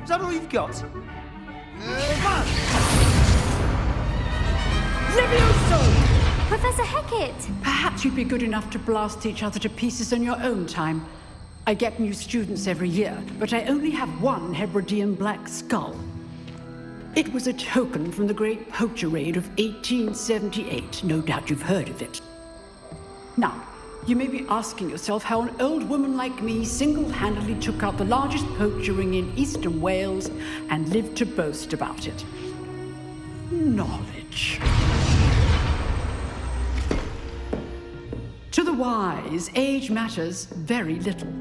Is that all you've got? Levioso! Professor Hecat! Perhaps you'd be good enough to blast each other to pieces in your own time. I get new students every year, but I only have one Hebridean black skull. It was a token from the Great Poacher Raid of 1878. No doubt you've heard of it. Now, you may be asking yourself how an old woman like me single-handedly took out the largest poacher ring in eastern Wales and lived to boast about it. Knowledge. To the wise, age matters very little.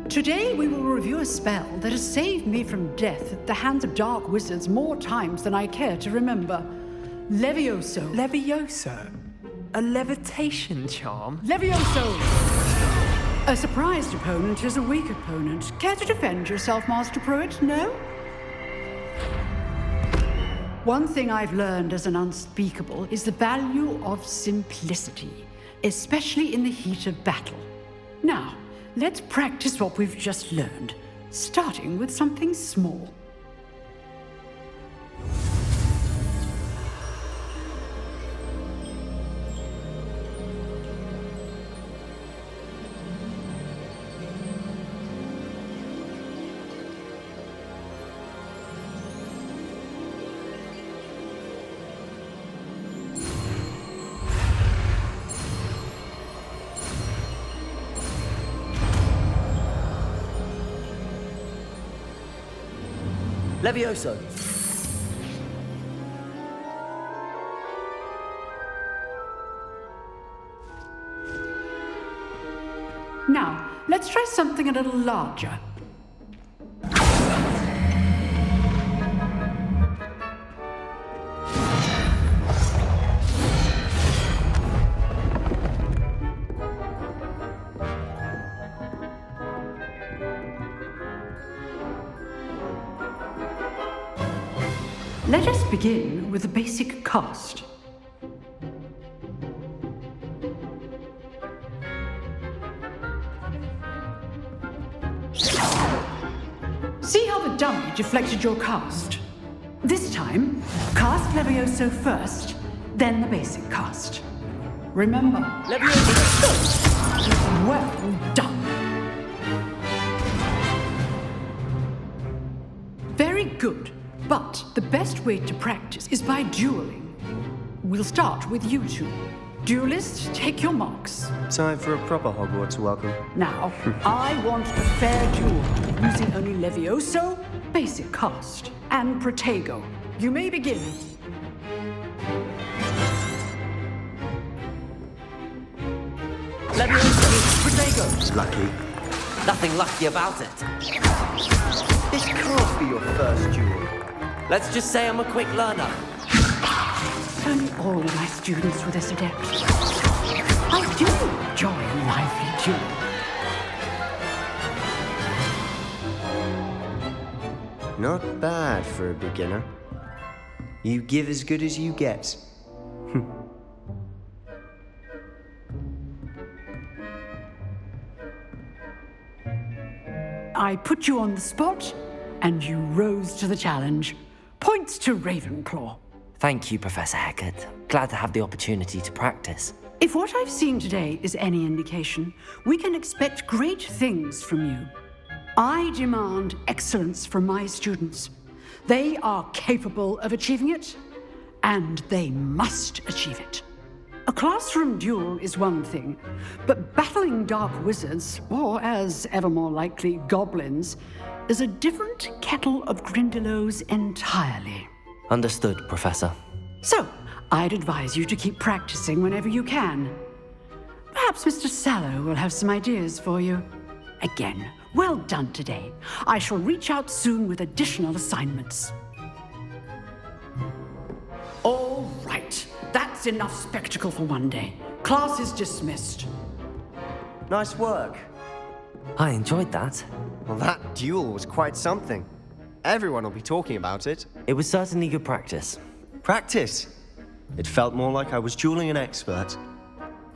Today we will review a spell that has saved me from death at the hands of dark wizards more times than I care to remember. Levioso. Levioso? A levitation charm? Levioso! A surprised opponent is a weak opponent. Care to defend yourself, Master Pruitt? No? One thing I've learned as an unspeakable is the value of simplicity, especially in the heat of battle. Now, let's practice what we've just learned, starting with something small. Levioso. Now, let's try something a little larger. Let us begin with a basic cast. See how the dummy deflected your cast? This time, cast Levioso first, then the basic cast. Remember, Levioso! well done. Very good. But the best way to practice is by dueling. We'll start with you two. Duelists, take your marks. Time for a proper Hogwarts welcome. Now, I want a fair duel, using only Levioso, basic cast, and Protego. You may begin. Levioso! Protego! Lucky. Nothing lucky about it. This can't be your first duel. Let's just say I'm a quick learner. Only all of my students were this adept. I do enjoy a lively duel. Not bad for a beginner. You give as good as you get. I put you on the spot, and you rose to the challenge. Points to Ravenclaw. Thank you, Professor Hecat. Glad to have the opportunity to practice. If what I've seen today is any indication, we can expect great things from you. I demand excellence from my students. They are capable of achieving it, and they must achieve it. A classroom duel is one thing, but battling dark wizards, or as ever more likely, goblins, is a different kettle of Grindylows entirely. Understood, Professor. So, I'd advise you to keep practicing whenever you can. Perhaps Mr. Sallow will have some ideas for you. Again, well done today. I shall reach out soon with additional assignments. All right, that's enough spectacle for one day. Class is dismissed. Nice work. I enjoyed that. Well, that duel was quite something. Everyone will be talking about it. It was certainly good practice. Practice. It felt more like I was dueling an expert.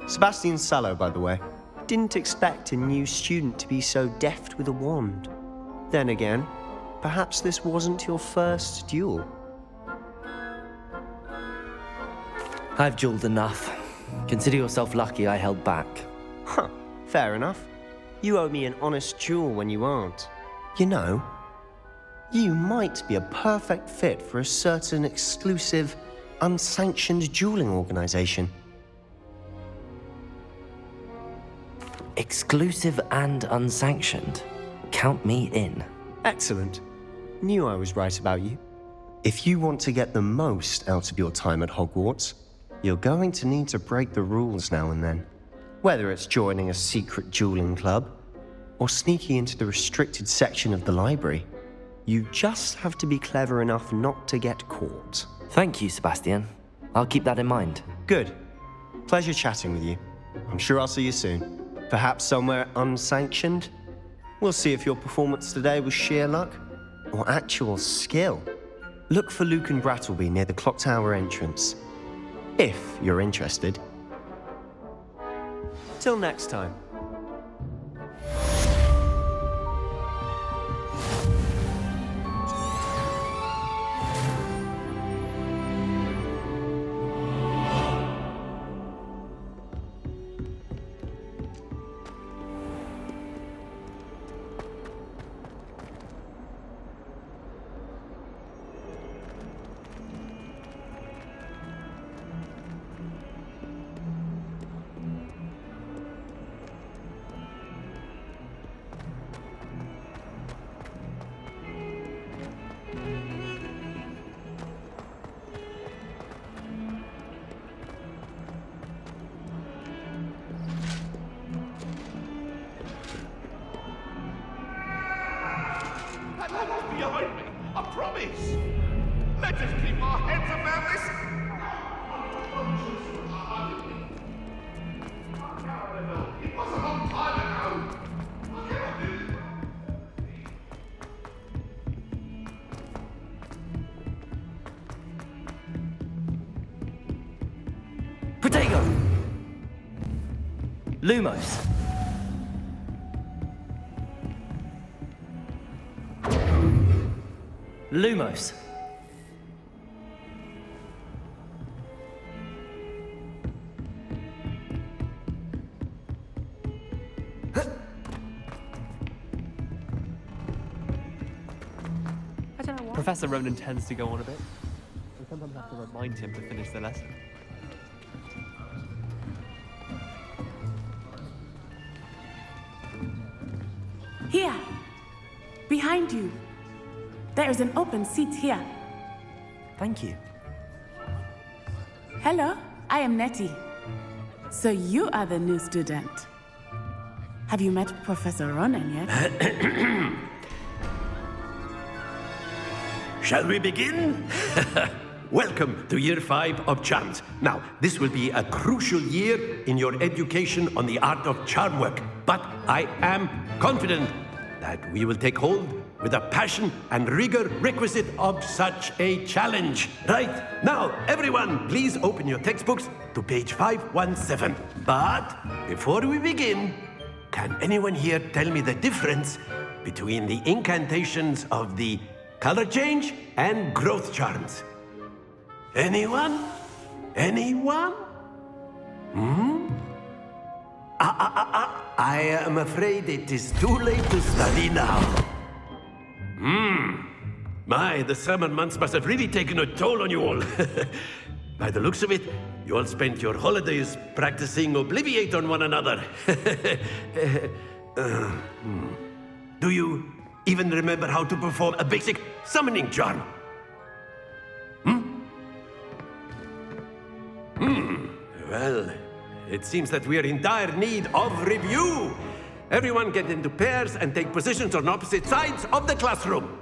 Sebastian Sallow, by the way. Didn't expect a new student to be so deft with a wand. Then again, perhaps this wasn't your first duel. I've dueled enough. Consider yourself lucky I held back. Huh, fair enough. You owe me an honest duel when you aren't. You know, you might be a perfect fit for a certain exclusive, unsanctioned dueling organization. Exclusive and unsanctioned. Count me in. Excellent. Knew I was right about you. If you want to get the most out of your time at Hogwarts, you're going to need to break the rules now and then. Whether it's joining a secret dueling club, or sneaking into the restricted section of the library, you just have to be clever enough not to get caught. Thank you, Sebastian. I'll keep that in mind. Good. Pleasure chatting with you. I'm sure I'll see you soon. Perhaps somewhere unsanctioned? We'll see if your performance today was sheer luck or actual skill. Look for Luke and Brattleby near the clock tower entrance, if you're interested. Till next time. Behind me, I promise. Let us keep our heads about this. It was a long time ago. I cannot do this. Protego! Lumos! Lumos! Professor Ronan tends to go on a bit. We sometimes have to remind him to finish the lesson. Here! Behind you! There is an open seat here. Thank you. Hello, I am Nettie. So you are the new student. Have you met Professor Ronan yet? Shall we begin? Welcome to Year 5 of Charms. Now, this will be a crucial year in your education on the art of charm work, but I am confident that we will take hold with the passion and rigor requisite of such a challenge. Right, now, everyone, please open your textbooks to page 517. But before we begin, can anyone here tell me the difference between the incantations of the color change and growth charms? Anyone? Anyone? I am afraid it is too late to study now. My, the summer months must have really taken a toll on you all. By the looks of it, you all spent your holidays practicing Obliviate on one another. Do you even remember how to perform a basic summoning charm? Well, it seems that we are in dire need of review. Everyone get into pairs and take positions on opposite sides of the classroom.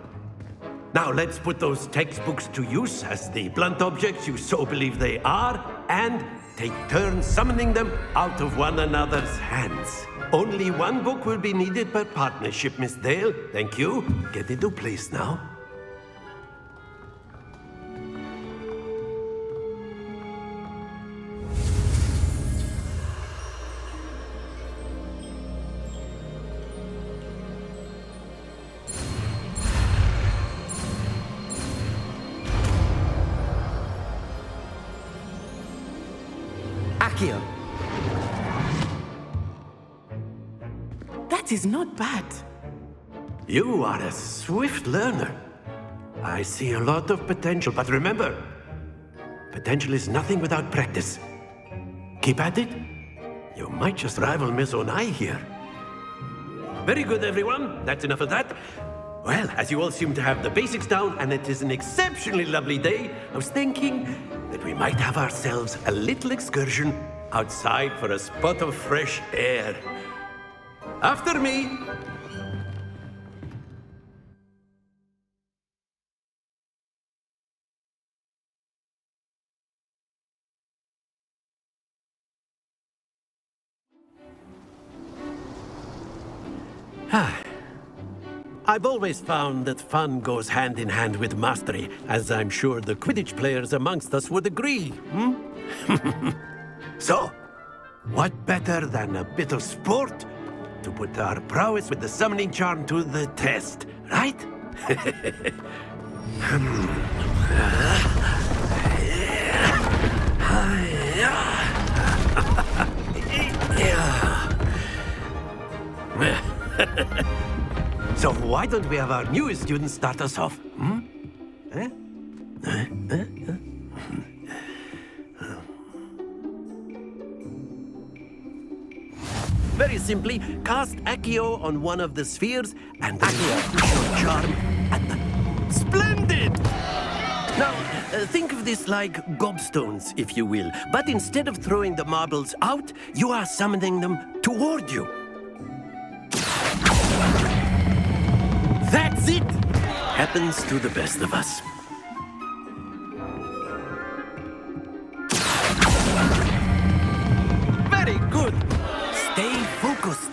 Now let's put those textbooks to use as the blunt objects you so believe they are, and take turns summoning them out of one another's hands. Only one book will be needed per partnership, Miss Dale. Thank you. Get into place now. Akio! That is not bad. You are a swift learner. I see a lot of potential, but remember, potential is nothing without practice. Keep at it. You might just rival Miss Onai here. Very good, everyone. That's enough of that. Well, as you all seem to have the basics down, and it is an exceptionally lovely day, I was thinking that we might have ourselves a little excursion outside for a spot of fresh air. After me. I've always found that fun goes hand in hand with mastery, as I'm sure the Quidditch players amongst us would agree. So, what better than a bit of sport to put our prowess with the summoning charm to the test, right? So why don't we have our newest student start us off? Very simply, cast Accio on one of the spheres and then focus your charm at the... Splendid! Now, think of this like gobstones, if you will. But instead of throwing the marbles out, you are summoning them toward you. That's it! Happens to the best of us. Very good! Stay focused.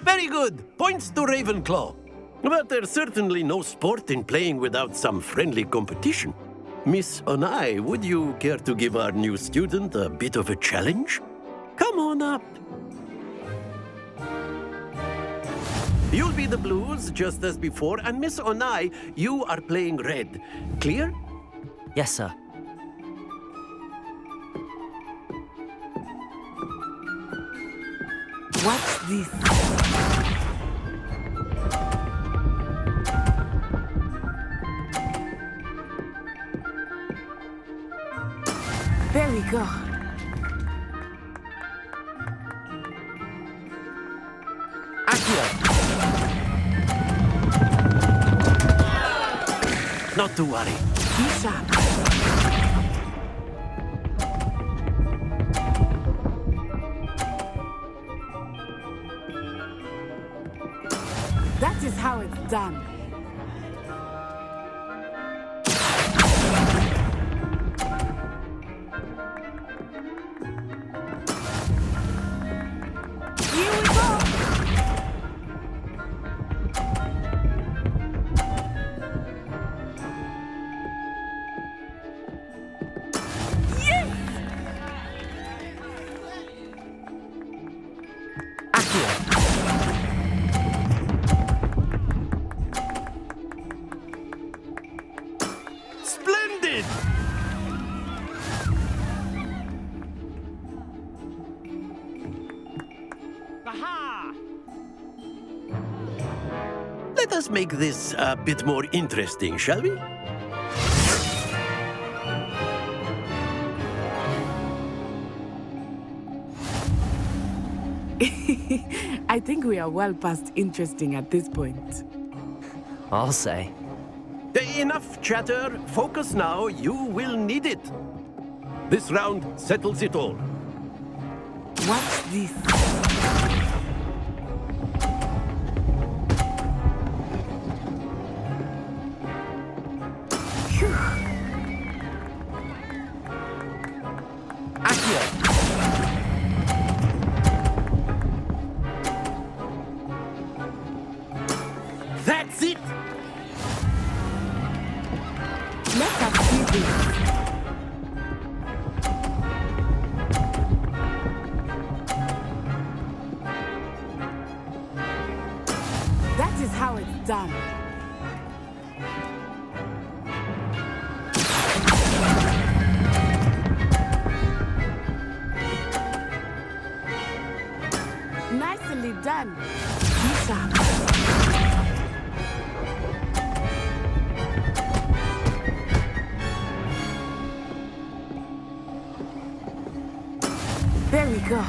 Very good! Points to Ravenclaw. But there's certainly no sport in playing without some friendly competition. Miss Onai, would you care to give our new student a bit of a challenge? Come on up. You'll be the blues, just as before, and Miss Onai, you are playing red. Clear? Yes, sir. What's this? There we go. Akio! Not to worry. Be sharp. That is how it's done. Here we go. Splendid! Aha! Let us make this a bit more interesting, shall we? I think we are well past interesting at this point. I'll say. Enough chatter. Focus now. You will need it. This round settles it all. What's this? Akio! That's it! Let us see this. That is how it's done. we go.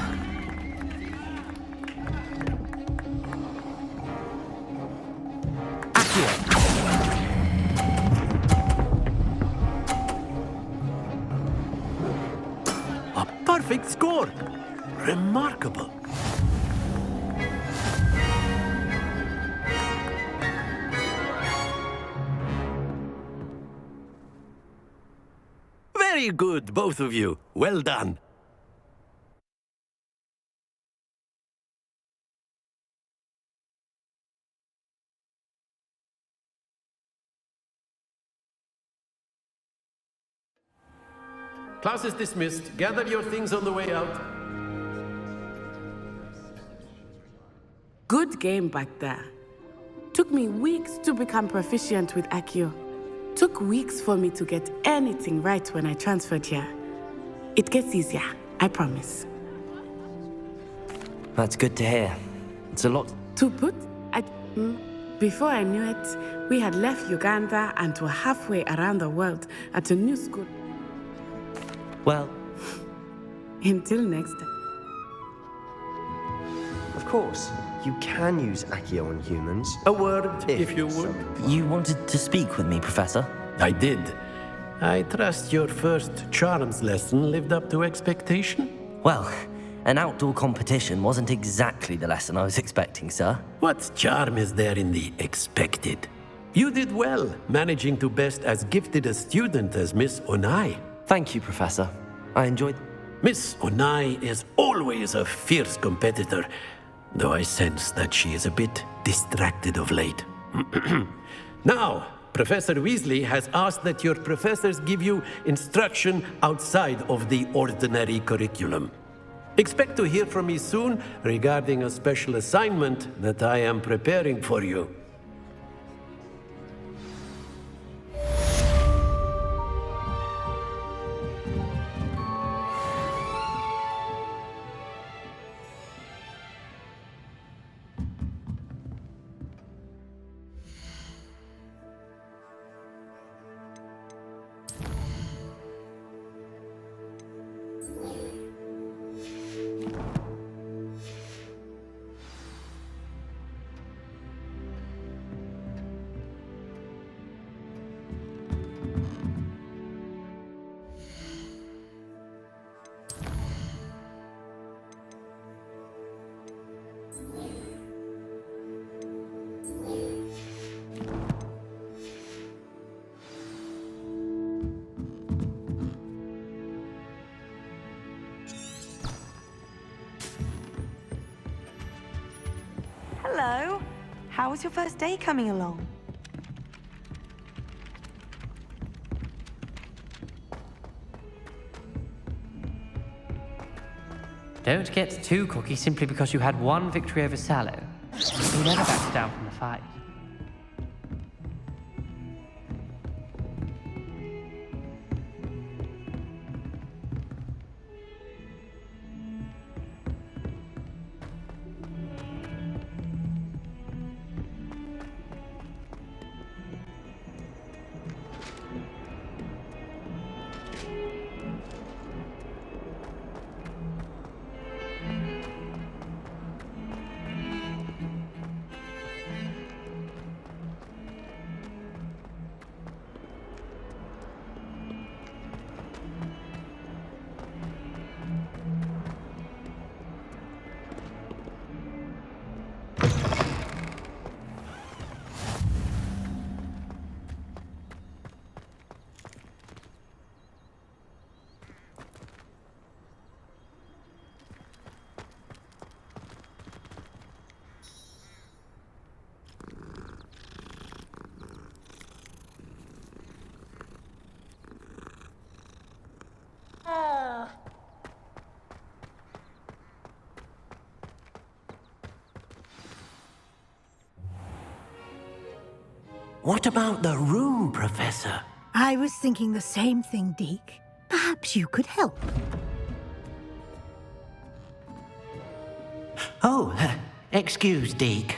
A perfect score! Remarkable. Very good, both of you. Well done. Class is dismissed. Gather your things on the way out. Good game back there. Took me weeks to become proficient with Accio. Took weeks for me to get anything right when I transferred here. It gets easier, I promise. That's good to hear. It's a lot. To put, before I knew it, we had left Uganda and were halfway around the world at a new school. Well, Until next time. Of course, you can use Accio on humans. A word, if you would. you wanted to speak with me, Professor? I did. I trust your first charms lesson lived up to expectation. Well, an outdoor competition wasn't exactly the lesson I was expecting, sir. What charm is there in the expected? You did well, managing to best as gifted a student as Miss Onai. Thank you, Professor. I enjoyed... Miss Onai is always a fierce competitor, though I sense that she is a bit distracted of late. Now, Professor Weasley has asked that your professors give you instruction outside of the ordinary curriculum. Expect to hear from me soon regarding a special assignment that I am preparing for you. Hello. How was your first day coming along? Don't get too cocky simply because you had one victory over Sallow. You never backed down from the fight. What about the room, Professor? I was thinking the same thing, Deke. Perhaps you could help. Oh, excuse, Deke.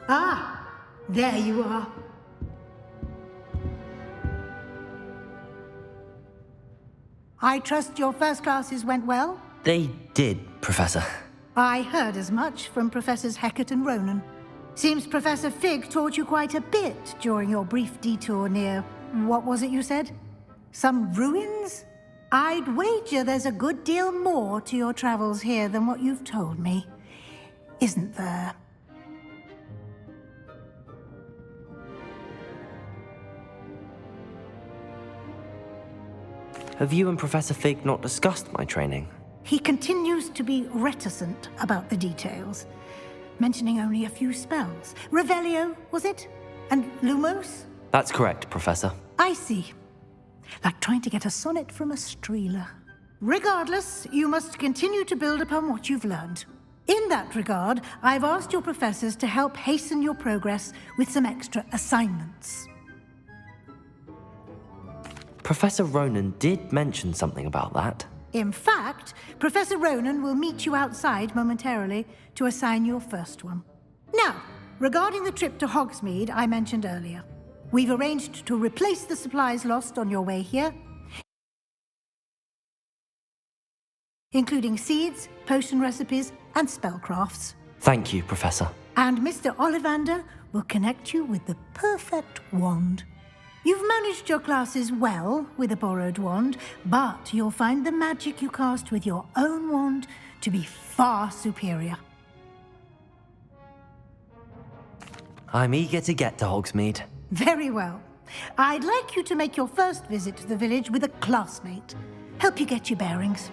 Ah, there you are. I trust your first classes went well? They did, Professor. I heard as much from Professors Hecat and Ronan. Seems Professor Fig taught you quite a bit during your brief detour near... what was it you said? Some ruins? I'd wager there's a good deal more to your travels here than what you've told me. Isn't there? Have you and Professor Fig not discussed my training? He continues to be reticent about the details, mentioning only a few spells. Revelio, was it? And Lumos? That's correct, Professor. I see. Like trying to get a sonnet from a streeler. Regardless, you must continue to build upon what you've learned. In that regard, I've asked your professors to help hasten your progress with some extra assignments. Professor Ronan did mention something about that. In fact, Professor Ronan will meet you outside momentarily to assign your first one. Now, regarding the trip to Hogsmeade I mentioned earlier, we've arranged to replace the supplies lost on your way here, including seeds, potion recipes, and spellcrafts. Thank you, Professor. And Mr. Ollivander will connect you with the perfect wand. You've managed your classes well with a borrowed wand, but you'll find the magic you cast with your own wand to be far superior. I'm eager to get to Hogsmeade. Very well. I'd like you to make your first visit to the village with a classmate. Help you get your bearings.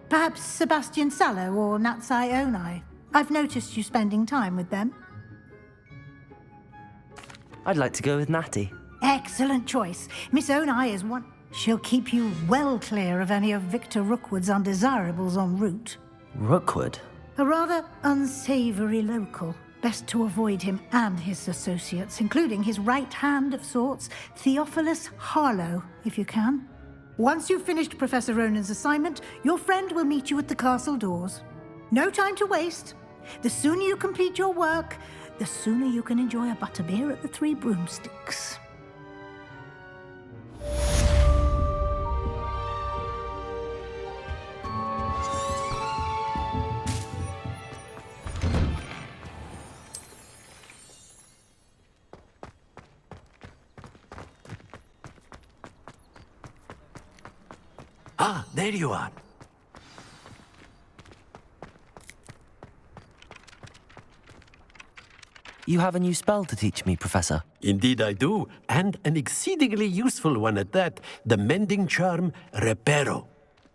Perhaps Sebastian Sallow or Natsai Onai. I've noticed you spending time with them. I'd like to go with Natty. Excellent choice. Miss Onai is one. She'll keep you well clear of any of Victor Rookwood's undesirables en route. Rookwood? A rather unsavory local. Best to avoid him and his associates, including his right hand of sorts, Theophilus Harlow, if you can. Once you've finished Professor Ronan's assignment, your friend will meet you at the castle doors. No time to waste. The sooner you complete your work, the sooner you can enjoy a butterbeer at the Three Broomsticks. Ah, there you are. You have a new spell to teach me, Professor. Indeed I do, and an exceedingly useful one at that. The mending charm, Reparo.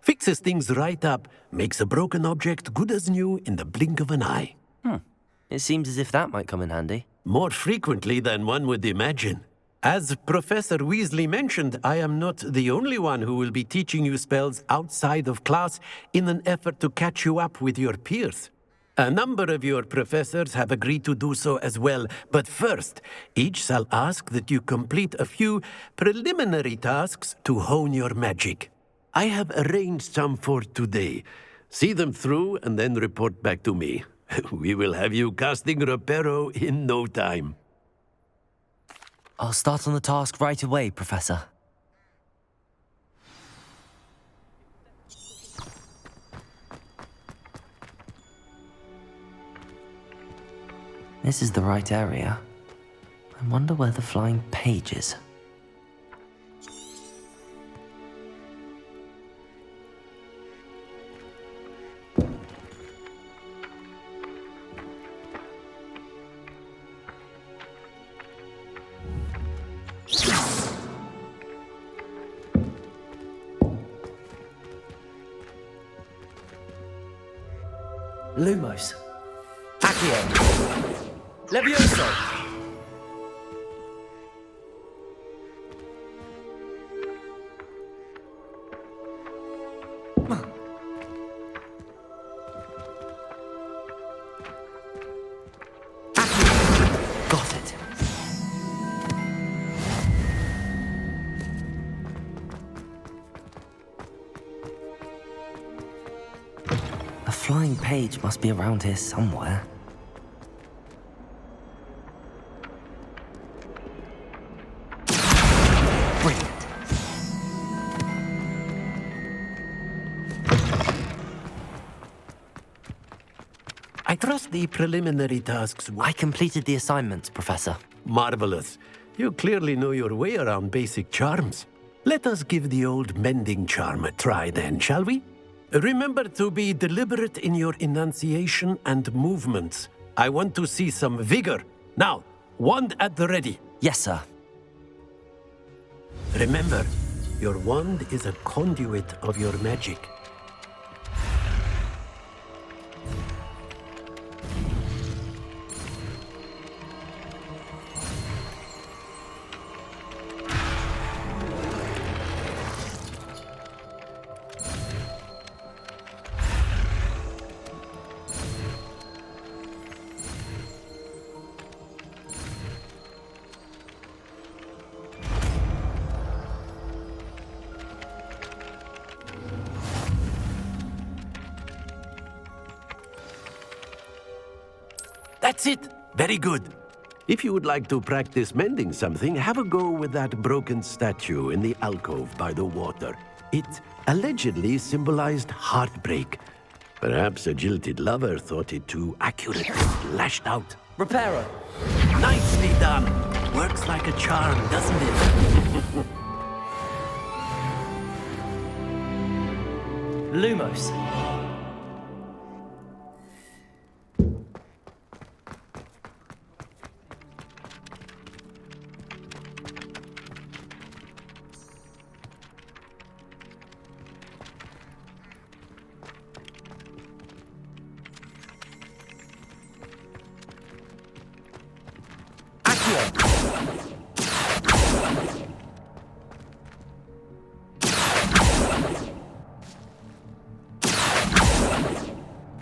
Fixes things right up, makes a broken object good as new in the blink of an eye. It seems as if that might come in handy. More frequently than one would imagine. As Professor Weasley mentioned, I am not the only one who will be teaching you spells outside of class in an effort to catch you up with your peers. A number of your professors have agreed to do so as well, but first, each shall ask that you complete a few preliminary tasks to hone your magic. I have arranged some for today. See them through and then report back to me. We will have you casting Reparo in no time. I'll start on the task right away, Professor. This is the right area. I wonder where the flying page is. Lumos. Accio. Levioso. Got it. A flying page must be around here somewhere. Brilliant. trust the preliminary tasks. I completed the assignments, Professor. Marvelous. You clearly know your way around basic charms. Let us give the old mending charm a try then, shall we? Remember to be deliberate in your enunciation and movements. I want to see some vigor. Now, wand at the ready. Yes, sir. Remember, your wand is a conduit of your magic. That's it! Very good. If you would like to practice mending something, have a go with that broken statue in the alcove by the water. It allegedly symbolized heartbreak. Perhaps a jilted lover thought it too accurate and lashed out. Reparo! Nicely done! Works like a charm, doesn't it? Lumos.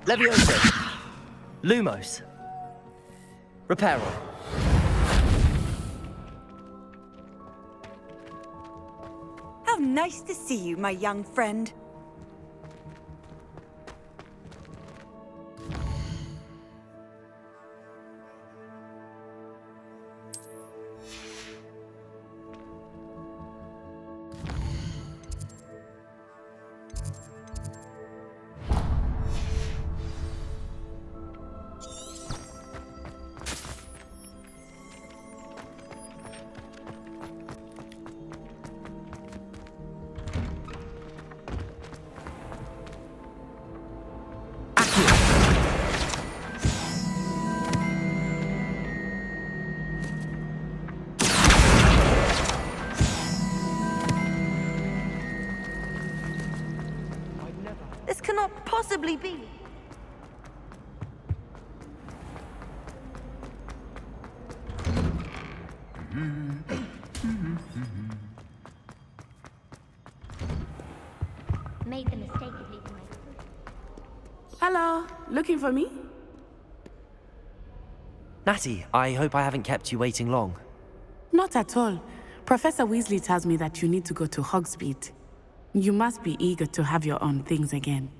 Levioso. Lumos. Reparo. How nice to see you, my young friend. This cannot possibly be. Made the mistake of leaving my... Hello, looking for me? Natty, I hope I haven't kept you waiting long. Not at all. Professor Weasley tells me that you need to go to Hogsmeade. You must be eager to have your own things again.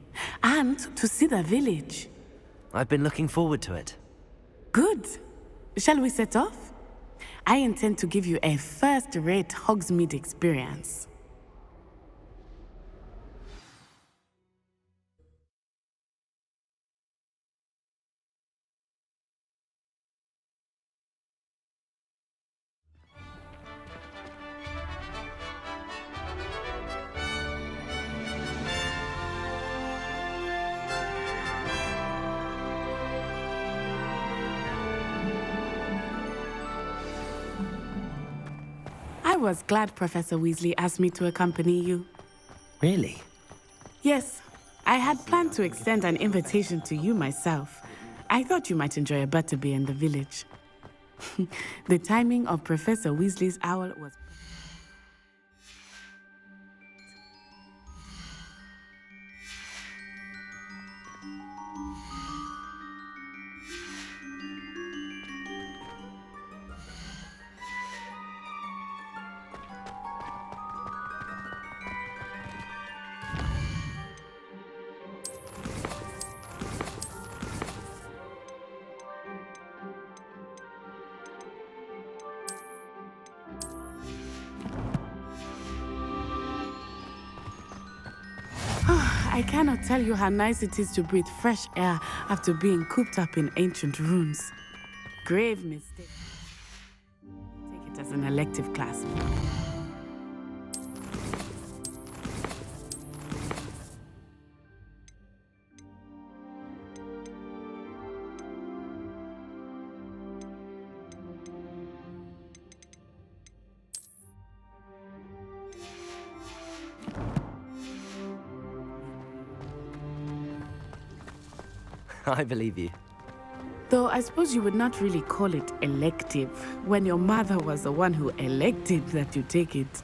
And to see the village. I've been looking forward to it. Good. Shall we set off? I intend to give you a first-rate Hogsmeade experience. I was glad Professor Weasley asked me to accompany you. Really? Yes, I had planned to extend an invitation to you myself. I thought you might enjoy a butterbeer in the village. The timing of Professor Weasley's owl was... I cannot tell you how nice it is to breathe fresh air after being cooped up in ancient ruins. Grave mistake. Take it as an elective class. I believe you. Though I suppose you would not really call it elective when your mother was the one who elected that you take it.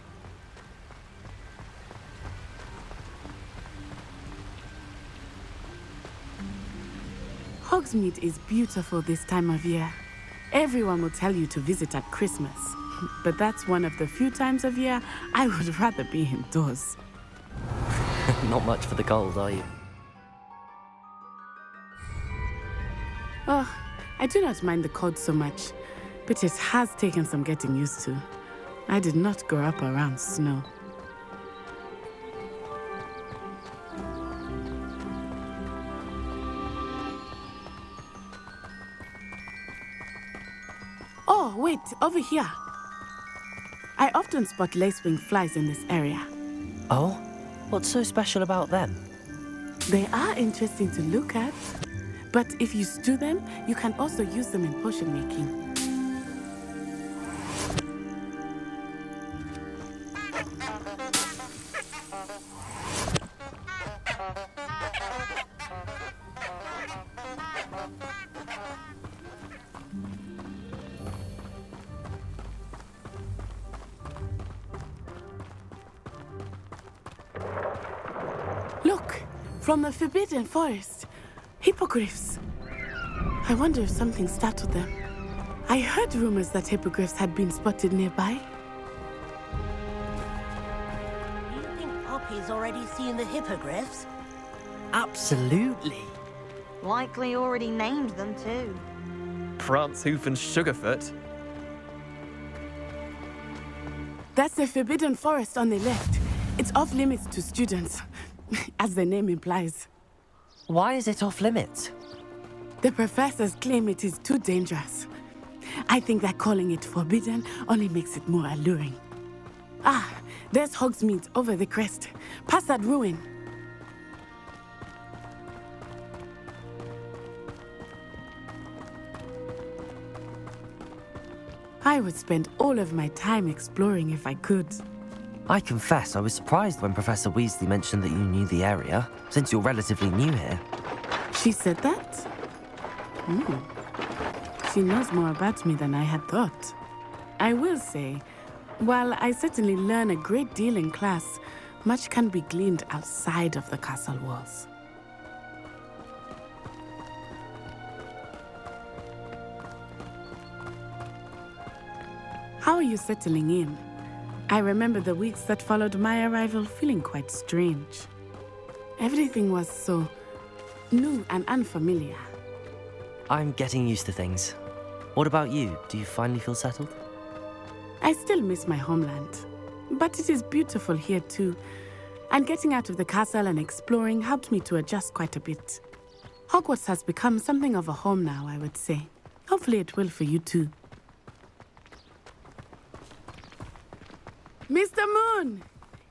Hogsmeade is beautiful this time of year. Everyone will tell you to visit at Christmas. But that's one of the few times of year I would rather be indoors. Not much for the cold, are you? Oh, I do not mind the cold so much, but it has taken some getting used to. I did not grow up around snow. Oh, wait, over here. I often spot lacewing flies in this area. Oh? What's so special about them? They are interesting to look at. But if you stew them, you can also use them in potion making. Look, from the Forbidden Forest. Hippogriffs. I wonder if something startled them. I heard rumors that hippogriffs had been spotted nearby. Do you think Poppy's already seen the hippogriffs? Absolutely. Likely already named them too. Prancehoof and Sugarfoot. That's the Forbidden Forest on the left. It's off limits to students, as the name implies. Why is it off limits? The professors claim it is too dangerous. I think that calling it forbidden only makes it more alluring. Ah, there's Hogsmeade over the crest, past that ruin. I would spend all of my time exploring if I could. I confess I was surprised when Professor Weasley mentioned that you knew the area, since you're relatively new here. She said that? She knows more about me than I had thought. I will say, while I certainly learn a great deal in class, much can be gleaned outside of the castle walls. How are you settling in? I remember the weeks that followed my arrival feeling quite strange. Everything was so new and unfamiliar. I'm getting used to things. What about you? Do you finally feel settled? I still miss my homeland, but it is beautiful here too. And getting out of the castle and exploring helped me to adjust quite a bit. Hogwarts has become something of a home now, I would say. Hopefully it will for you too. Mr. Moon!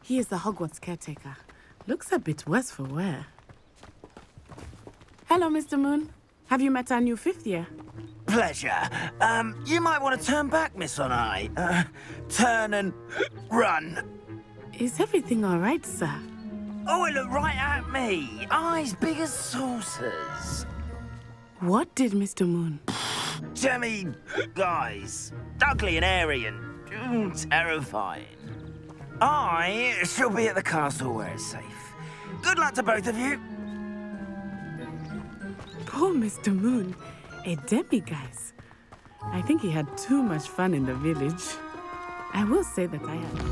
He is the Hogwarts caretaker. Looks a bit worse for wear. Hello, Mr. Moon. Have you met our new fifth year? Pleasure. You might want to turn back, Miss Onai. Turn and run. Is everything all right, sir? Oh, it looked right at me. Eyes big as saucers. What did Mr. Moon? Jemmy, guys. Ugly and airy and terrifying. I shall be at the castle where it's safe. Good luck to both of you. Poor Mr. Moon. A demiguise. I think he had too much fun in the village. I will say that I had.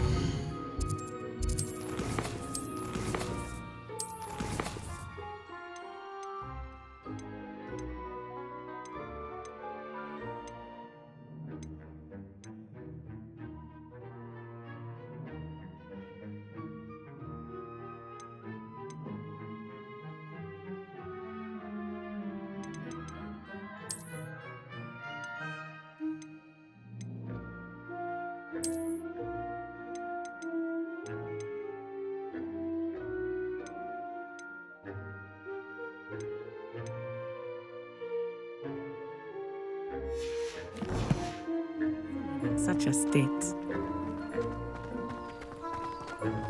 just it.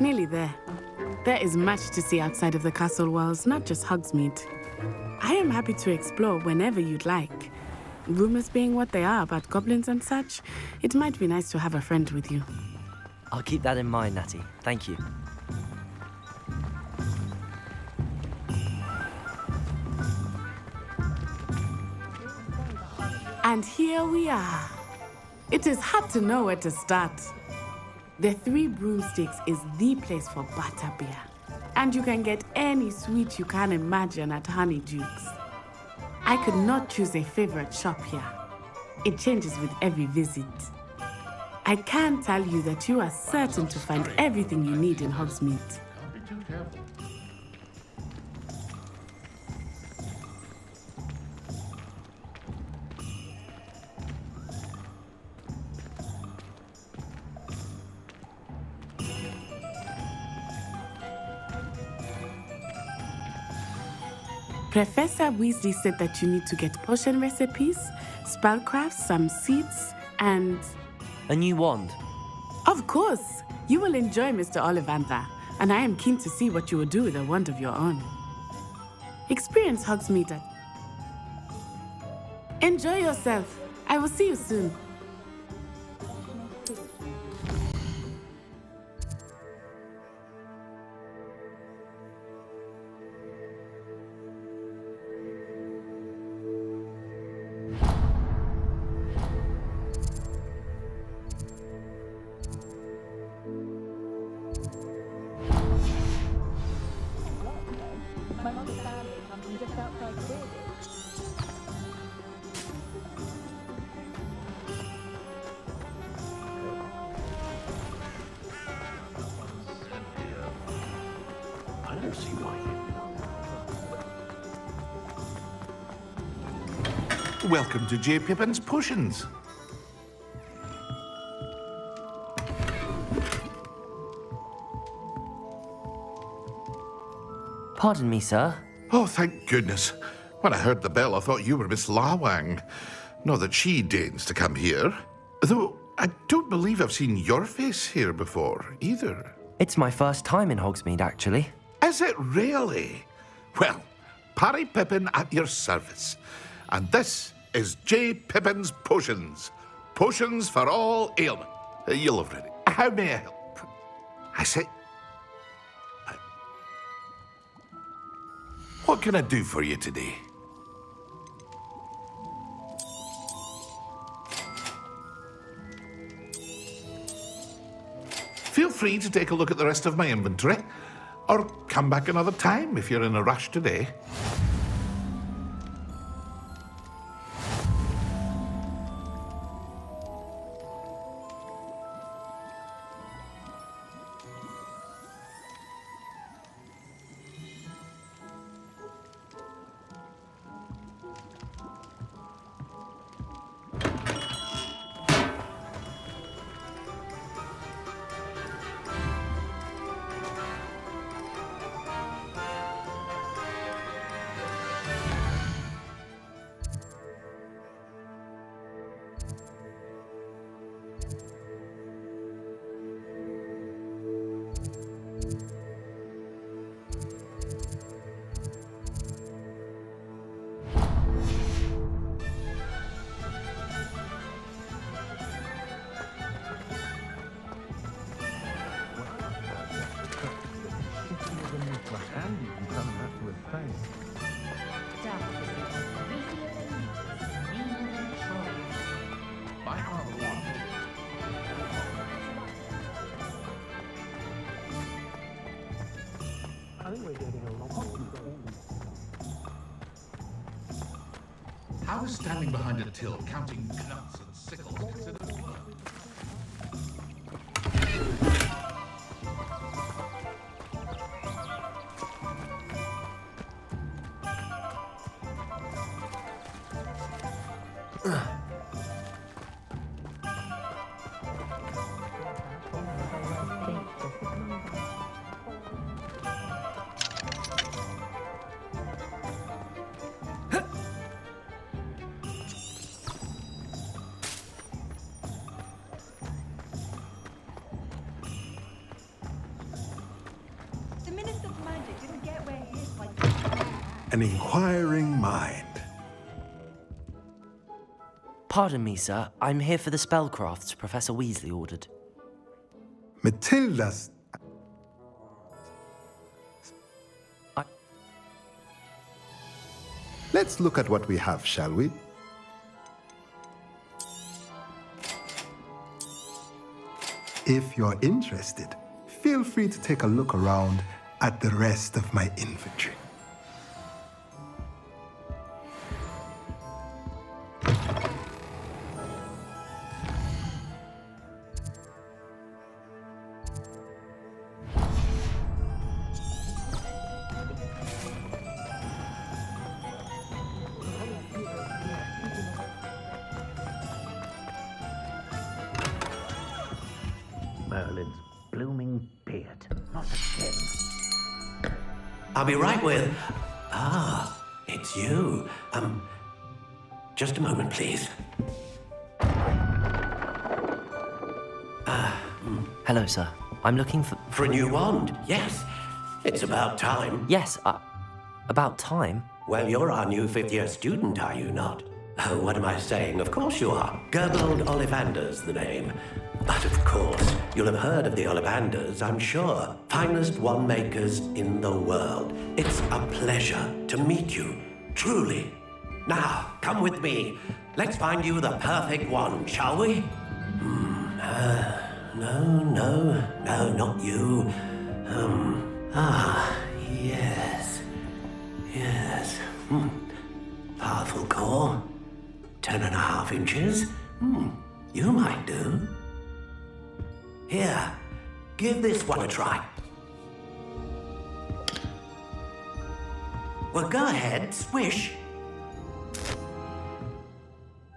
Nearly there. There is much to see outside of the castle walls, not just Hogsmeade. I am happy to explore whenever you'd like. Rumors being what they are about goblins and such, it might be nice to have a friend with you. I'll keep that in mind, Natty. Thank you. And here we are. It is hard to know where to start. The Three Broomsticks is the place for butterbeer. And you can get any sweet you can imagine at Honeydukes. I could not choose a favorite shop here. It changes with every visit. I can tell you that you are certain to find everything you need in Hogsmeade. Professor Weasley said that you need to get potion recipes, spellcrafts, some seeds, and... A new wand? Of course! You will enjoy Mr. Ollivander, and I am keen to see what you will do with a wand of your own. Experience Hogsmeade. Enjoy yourself. I will see you soon. Welcome to J. Pippin's Potions. Pardon me, sir. Oh, thank goodness. When I heard the bell, I thought you were Miss Lawang. Not that she deigns to come here. Though I don't believe I've seen your face here before, either. It's my first time in Hogsmeade, actually. Is it really? Well, Parry Pippin at your service. And this is J. Pippin's Potions. Potions for all ailment. You'll have read it. How may I help? I say... What can I do for you today? Feel free to take a look at the rest of my inventory, or come back another time if you're in a rush today. How is standing behind a till, counting nuts and sickles considered work? an inquiring mind. Pardon me, sir. I'm here for the spellcrafts Professor Weasley ordered. Matilda's... Let's look at what we have, shall we? If you're interested, feel free to take a look around at the rest of my inventory. Merlin's blooming beard. Not again. I'll be right with... Ah, it's you. Just a moment, please. Hello, sir. I'm looking for... For a new wand, yes. It's about time. Yes, about time? Well, you're our new fifth-year student, are you not? Oh, what am I saying? Of course you are. Gerbold Ollivander's the name. But of course, you'll have heard of the Ollivanders, I'm sure. Finest wand makers in the world. It's a pleasure to meet you, truly. Now, come with me. Let's find you the perfect wand, shall we? No, not you. Yes. Powerful core. 10.5 inches. You might do. Here, give this one a try. Well, go ahead, swish.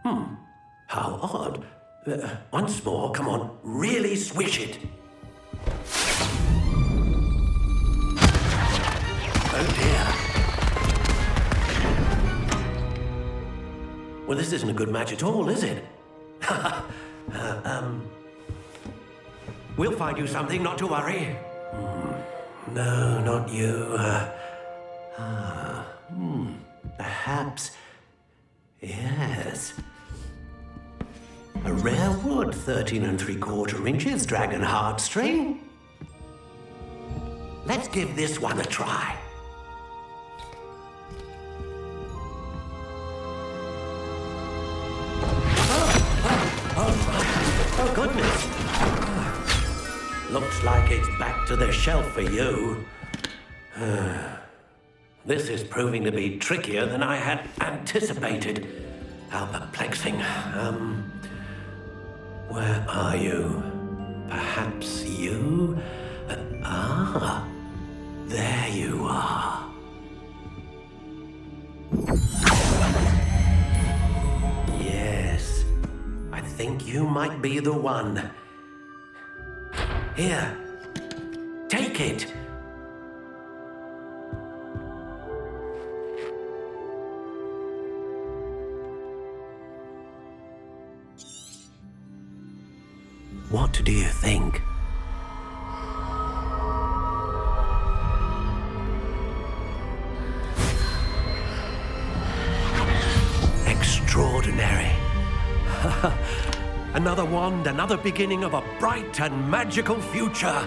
How odd. Once more, come on, really swish it. Oh dear. Well, this isn't a good match at all, is it? We'll find you something, not to worry. No, not you. Perhaps. Yes. A rare wood, 13 3/4 inches, dragon heartstring. Let's give this one a try. Oh, goodness. Looks like it's back to the shelf for you. This is proving to be trickier than I had anticipated. How perplexing. Where are you? Perhaps you? There you are. Yes, I think you might be the one. Here, take it. What do you think? Extraordinary. Another wand, another beginning of a bright and magical future.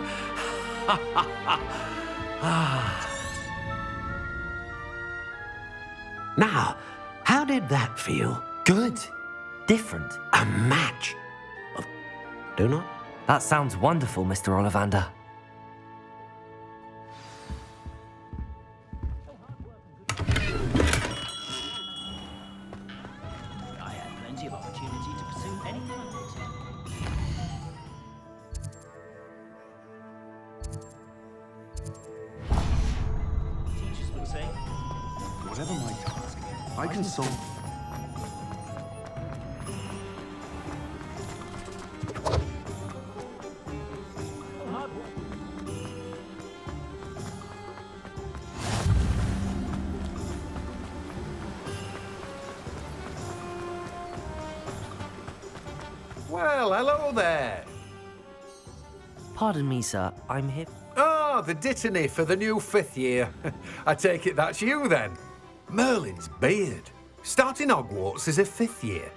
Now, how did that feel? Good. Different. A match. Do not? That sounds wonderful, Mr. Ollivander. I had plenty of opportunity to pursue anything I wanted. Teachers would say, Whatever my task, I can solve. Well, hello there. Pardon me, sir. I'm here. Ah, the dittany for the new 5th year. I take it that's you, then? Merlin's beard. Starting Hogwarts as a 5th year.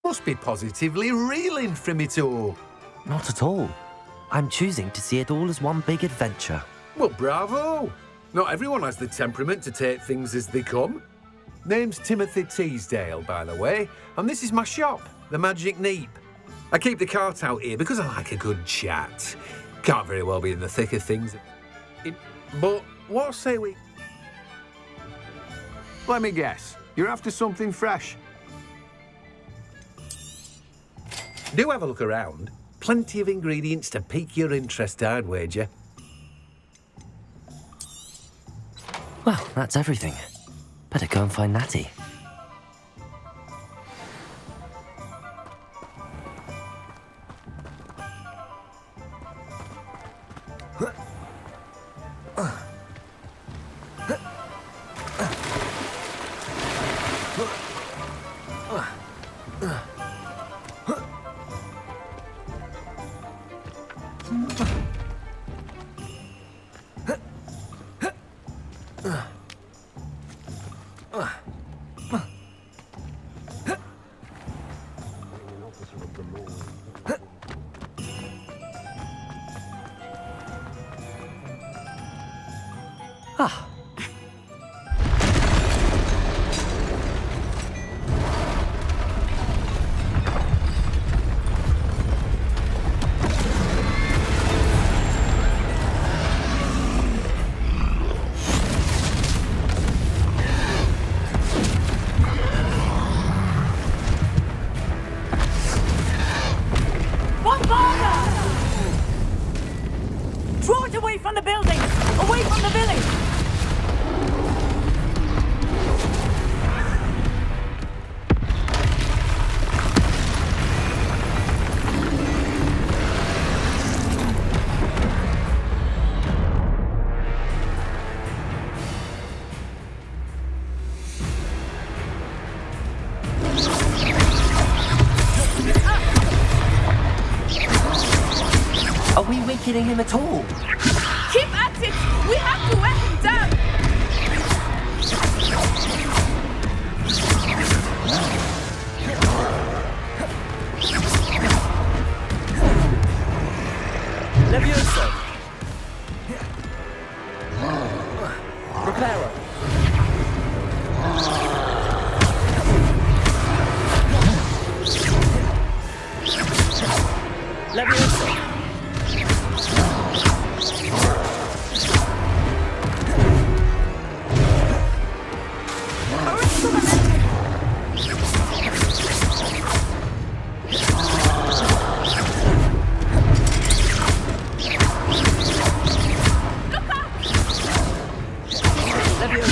You must be positively reeling from it all. Not at all. I'm choosing to see it all as one big adventure. Well, bravo! Not everyone has the temperament to take things as they come. Name's Timothy Teasdale, by the way, and this is my shop, the Magic Neep. I keep the cart out here because I like a good chat. Can't very well be in the thick of things. But what say we... Let me guess. You're after something fresh. Do have a look around. Plenty of ingredients to pique your interest, I'd wager. Well, that's everything. Better go and find Natty. Ah. Draw it away from the building! Away from the village! Are we weakening him at all? Keep at it! We have to wear him down! Levioso! Reparo! Levioso! Levioso!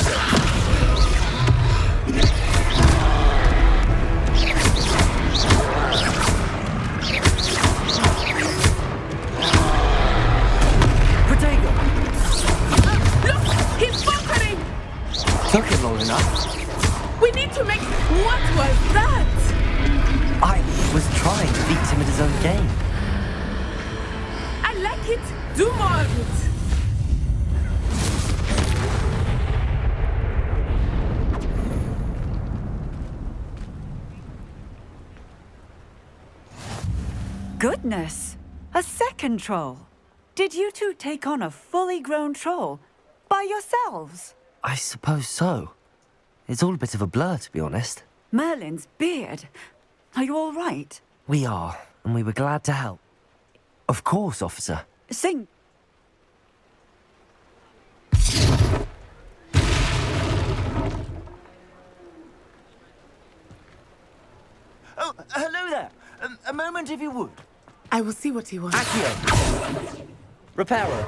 took him long enough. We need to make... What was that? I was trying to beat him at his own game. I like it. Do more of it. Goodness! A second troll. Did you two take on a fully grown troll by yourselves? I suppose so. It's all a bit of a blur, to be honest. Merlin's beard. Are you all right? We are, and we were glad to help. Of course, officer. Sing. Oh, hello there. A moment, if you would. I will see what he wants. Accio. Reparo.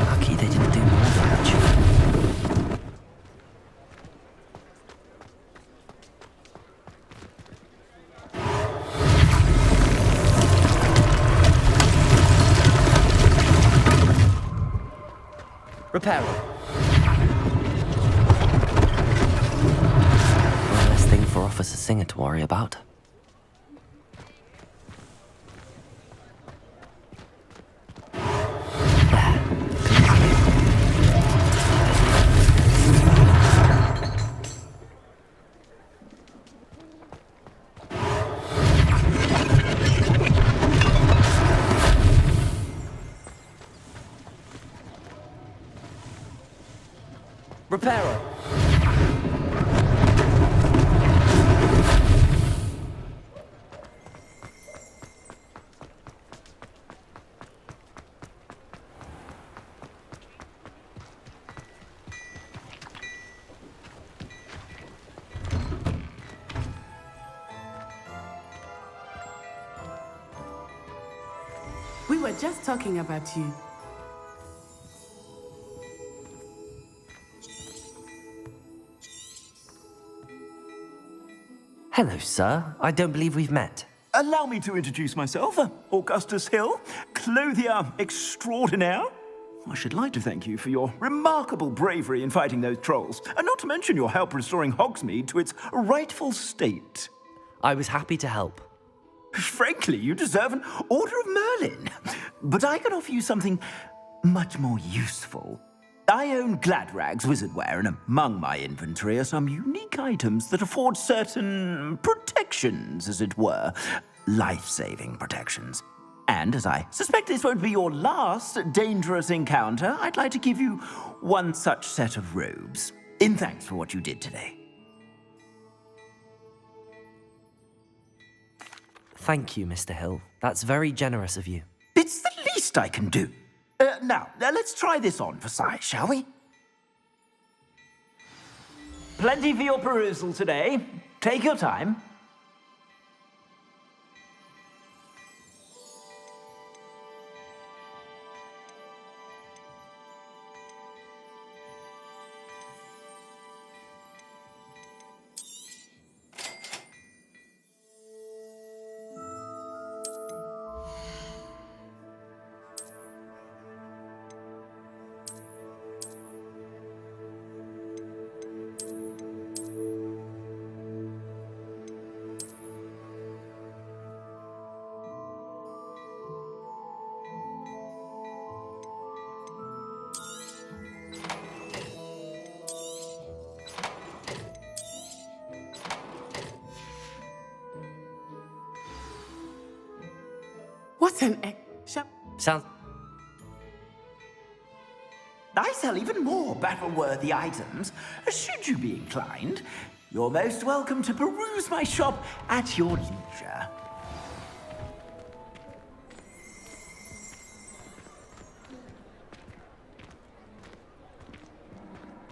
Lucky they didn't do more damage. Reparo. One less thing for Officer Singer to worry about. Reparo. We were just talking about you. Hello, sir. I don't believe we've met. Allow me to introduce myself, Augustus Hill, clothier extraordinaire. I should like to thank you for your remarkable bravery in fighting those trolls, and not to mention your help restoring Hogsmeade to its rightful state. I was happy to help. Frankly, you deserve an Order of Merlin. But I can offer you something much more useful. I own Gladrag's wizardware, and among my inventory are some unique items that afford certain protections, as it were. Life-saving protections. And as I suspect this won't be your last dangerous encounter, I'd like to give you one such set of robes, in thanks for what you did today. Thank you, Mr. Hill. That's very generous of you. It's the least I can do. Now, let's try this on for size, shall we? Plenty for your perusal today. Take your time. What an Sounds... I sell even more battle-worthy items. Should you be inclined, you're most welcome to peruse my shop at your leisure.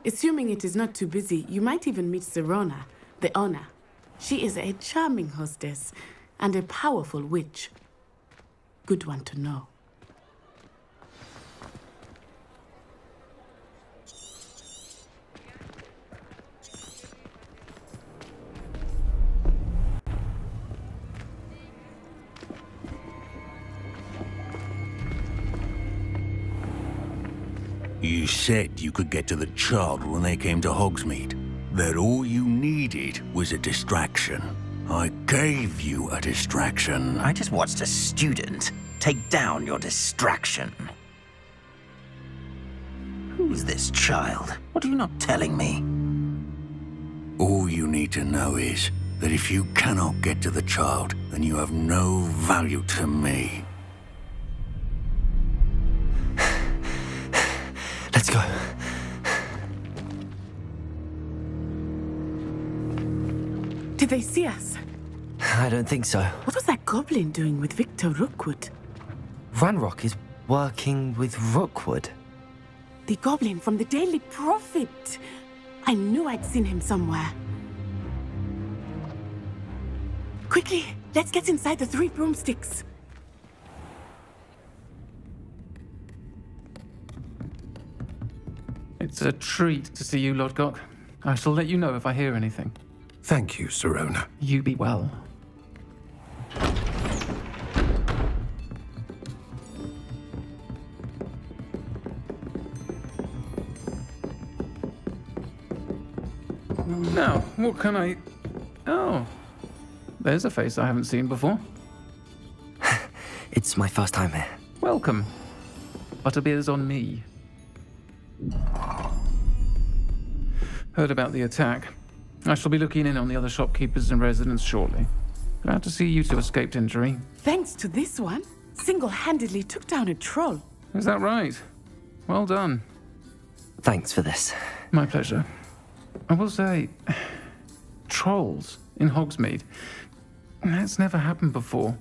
Assuming it is not too busy, you might even meet Serona, the owner. She is a charming hostess and a powerful witch. Good one to know. said you could get to the child when they came to Hogsmeade. That all you needed was a distraction. I gave you a distraction. I just watched a student take down your distraction. Who's this child? What are you not telling me? All you need to know is that if you cannot get to the child, then you have no value to me. Let's go. Did they see us? I don't think so. What was that goblin doing with Victor Rookwood? Ranrock is working with Rookwood. The goblin from the Daily Prophet. I knew I'd seen him somewhere. Quickly, let's get inside the 3 broomsticks. It's a treat to see you, Lodgok. I shall let you know if I hear anything. Thank you, Sirona. You be well. Now, what can I... Oh, there's a face I haven't seen before. It's my first time here. Welcome. Butterbeer's on me. Heard about the attack. I shall be looking in on the other shopkeepers and residents shortly. Glad to see you two escaped injury. Thanks to this one, single-handedly took down a troll. Is that right? Well done. Thanks for this. My pleasure. I will say, trolls in Hogsmeade. That's never happened before.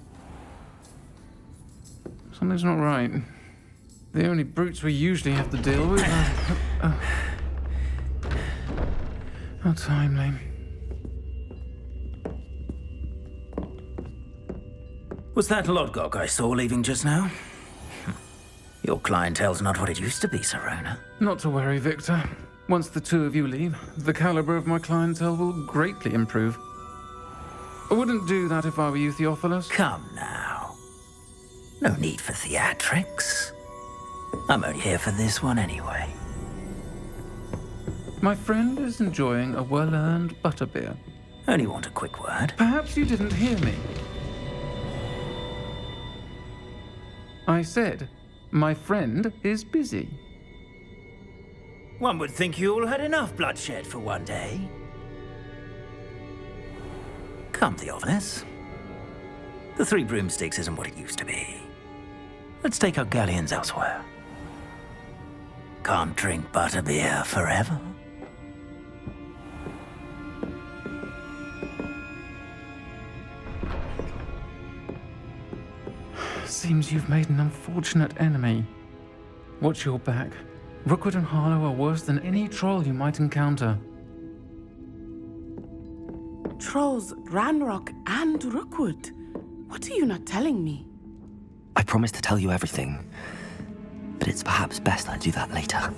Something's not right. The only brutes we usually have to deal with are... How timely. Was that Lodgok I saw leaving just now? Your clientele's not what it used to be, Sirona. Not to worry, Victor. Once the two of you leave, the caliber of my clientele will greatly improve. I wouldn't do that if I were you, Theophilus. Come now. No need for theatrics. I'm only here for this one anyway. My friend is enjoying a well-earned butterbeer. Only want a quick word. Perhaps you didn't hear me. I said, my friend is busy. One would think you all had enough bloodshed for one day. Come, Theophilus. The 3 broomsticks isn't what it used to be. Let's take our galleons elsewhere. Can't drink butterbeer forever. Seems you've made an unfortunate enemy. Watch your back. Rookwood and Harlow are worse than any troll you might encounter. Trolls, Ranrock, and Rookwood. What are you not telling me? I promise to tell you everything, but it's perhaps best I do that later.